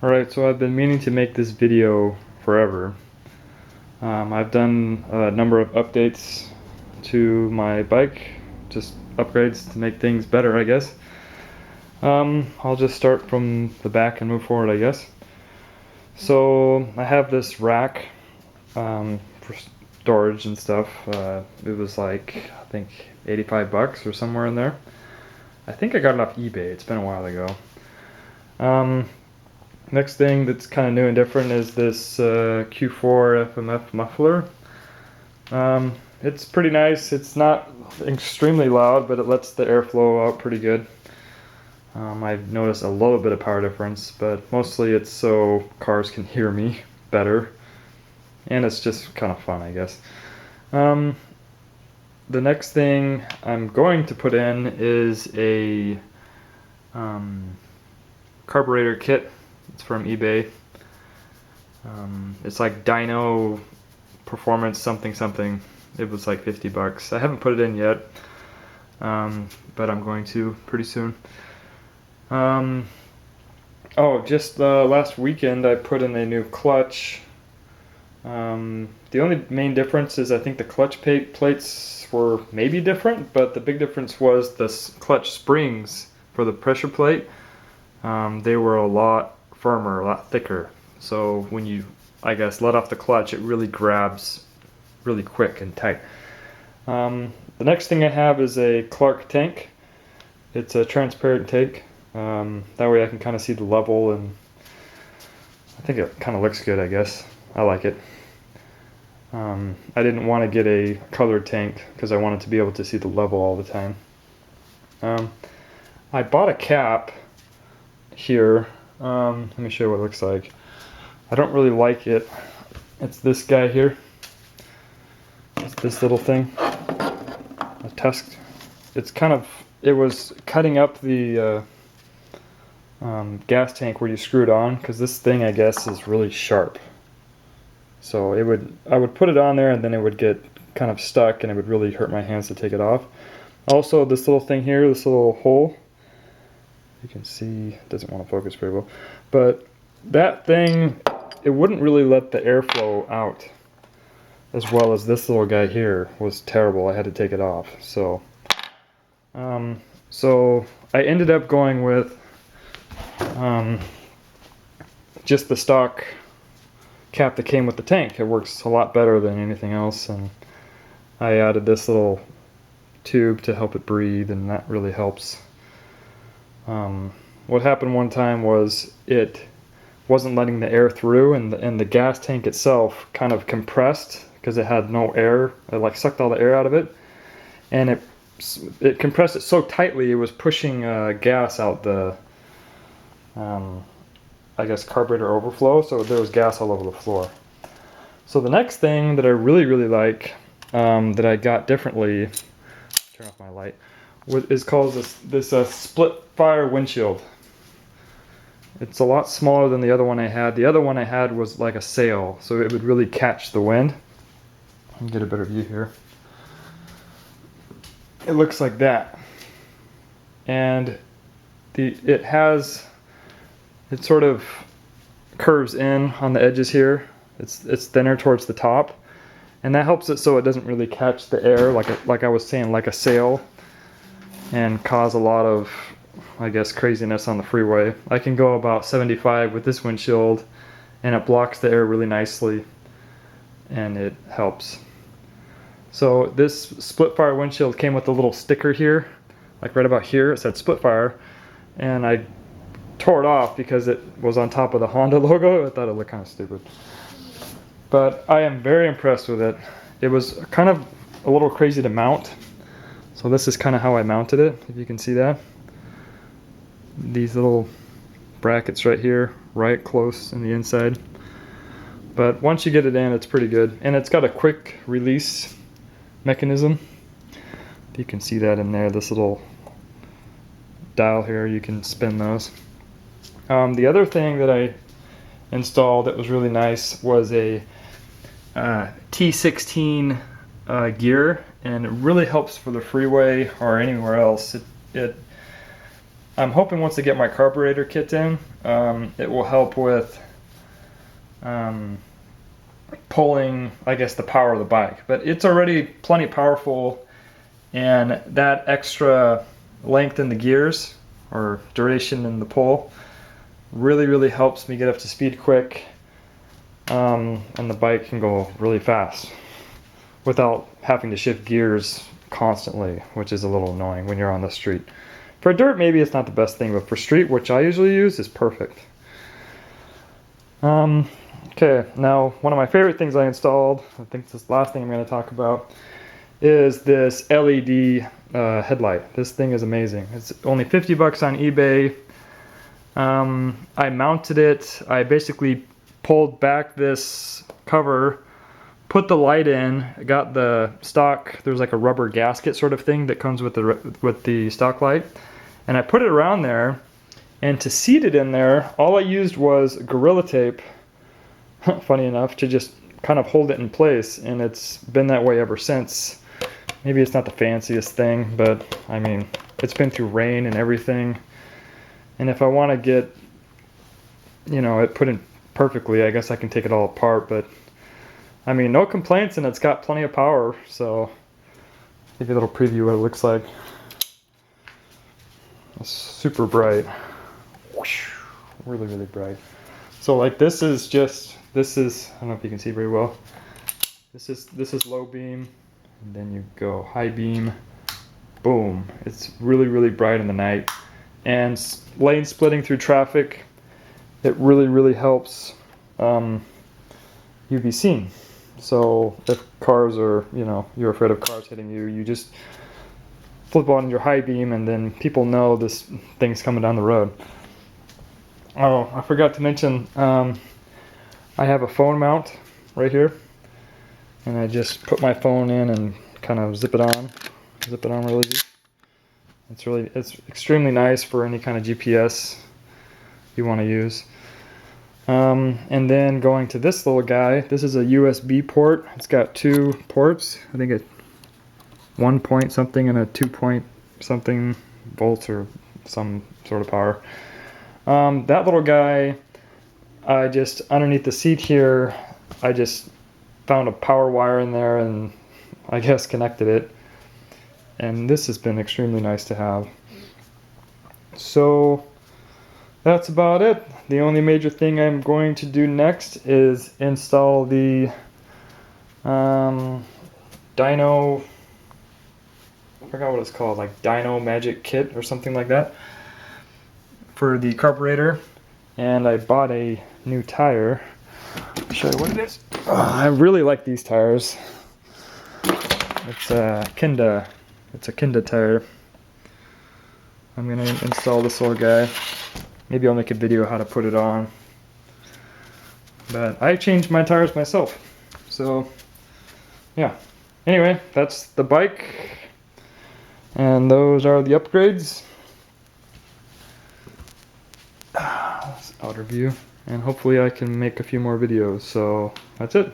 Alright, so I've been meaning to make this video forever. I've done a number of updates to my bike, just upgrades to make things better, I guess. I'll just start from the back and move forward, I guess. So I have this rack for storage and stuff. It was like, I think, 85 bucks or somewhere in there. I think I got it off eBay. It's been a while ago. Next thing that's kind of new and different is this Q4 FMF muffler. It's pretty nice. It's not extremely loud, but it lets the airflow out pretty good. I've noticed a little bit of power difference, but mostly it's so cars can hear me better. And it's just kind of fun, I guess. The next thing I'm going to put in is a Carburetor Kit. It's from eBay. It's like Dyno Performance something something. It was like 50 bucks. I haven't put it in yet, but I'm going to pretty soon. Just last weekend I put in a new clutch. The only main difference is I think the clutch plates were maybe different, but the big difference was the clutch springs for the pressure plate. They were a lot firmer, a lot thicker. So when you, I guess, let off the clutch, it really grabs really quick and tight. The next thing I have is a Clark tank. It's a transparent tank. That way I can kind of see the level, and I think it kind of looks good, I guess. I like it. I didn't want to get a colored tank because I wanted to be able to see the level all the time. I bought a cap here. Let me show you what it looks like. I don't really like it. It's this guy here. It's this little thing. A tusk. It's kind of, it was cutting up the gas tank where you screw it on, because this thing, I guess, is really sharp. So I would put it on there and then it would get kind of stuck and it would really hurt my hands to take it off. Also, this little thing here, this little hole, you can see, it doesn't want to focus very well, but that thing, it wouldn't really let the airflow out, as well as this little guy here was terrible. I had to take it off. So I ended up going with just the stock cap that came with the tank. It works a lot better than anything else, and I added this little tube to help it breathe, and that really helps. What happened one time was it wasn't letting the air through, and the gas tank itself kind of compressed because it had no air. It like sucked all the air out of it, and it compressed it so tightly it was pushing gas out the I guess carburetor overflow, so there was gas all over the floor. So the next thing that I really like, that I got differently, turn off my light, is called this split fire windshield. It's a lot smaller than the other one I had. The other one I had was like a sail, so it would really catch the wind. Let me get a better view here. It looks like that, and it sort of curves in on the edges here. It's thinner towards the top, and that helps it so it doesn't really catch the air like I was saying, like a sail, and cause a lot of, I guess, craziness on the freeway. I can go about 75 with this windshield, and it blocks the air really nicely, and it helps. So this split fire windshield came with a little sticker here, like right about here. It said split fire, and I tore it off because it was on top of the Honda logo. I thought it looked kind of stupid, but I am very impressed with it. It was kind of a little crazy to mount, so this is kind of how I mounted it, if you can see that. These little brackets right here, right close in the inside, but once you get it in, it's pretty good, and it's got a quick release mechanism. You can see that in there, this little dial here, you can spin those. The other thing that I installed that was really nice was a T16 gear, and it really helps for the freeway or anywhere else. I'm hoping once I get my carburetor kit in, it will help with pulling, I guess, the power of the bike. But it's already plenty powerful, and that extra length in the gears or duration in the pull really helps me get up to speed quick, and the bike can go really fast without having to shift gears constantly, which is a little annoying when you're on the street. For dirt, maybe it's not the best thing, but for street, which I usually use, is perfect. Okay, now one of my favorite things I installed, I think this is the last thing I'm going to talk about, is this LED headlight. This thing is amazing. It's only 50 bucks on eBay. I mounted it. I basically pulled back this cover, put the light in, got the stock, there's like a rubber gasket sort of thing that comes with the stock light, and I put it around there, and to seat it in there, all I used was Gorilla Tape, funny enough, to just kind of hold it in place, and it's been that way ever since. Maybe it's not the fanciest thing, but I mean, it's been through rain and everything, and if I want to get, you know, it put in perfectly, I guess I can take it all apart, but I mean, no complaints, and it's got plenty of power, so I'll give you a little preview what it looks like. It's super bright. Really bright. So like this is, I don't know if you can see very well. This is low beam, and then you go high beam, boom. It's really bright in the night. And lane splitting through traffic, it really helps you be seen. So if cars are, you know, you're afraid of cars hitting you, you just flip on your high beam, and then people know this thing's coming down the road. Oh, I forgot to mention, I have a phone mount right here, and I just put my phone in and kind of zip it on really easy. It's extremely nice for any kind of GPS you want to use. And then going to this little guy, this is a USB port. It's got two ports. I think it's 1 point something and a 2 point something volts or some sort of power. That little guy, I just, underneath the seat here, I just found a power wire in there and I guess connected it. And this has been extremely nice to have. So that's about it. The only major thing I'm going to do next is install the Dyno, I forgot what it's called, like Dyno Magic Kit or something like that, for the carburetor. And I bought a new tire. I'll show you what it is. I really like these tires. It's a Kenda tire. I'm gonna install this little guy. Maybe I'll make a video how to put it on. But I changed my tires myself. So yeah. Anyway, that's the bike. And those are the upgrades. That's outer view. And hopefully I can make a few more videos. So that's it.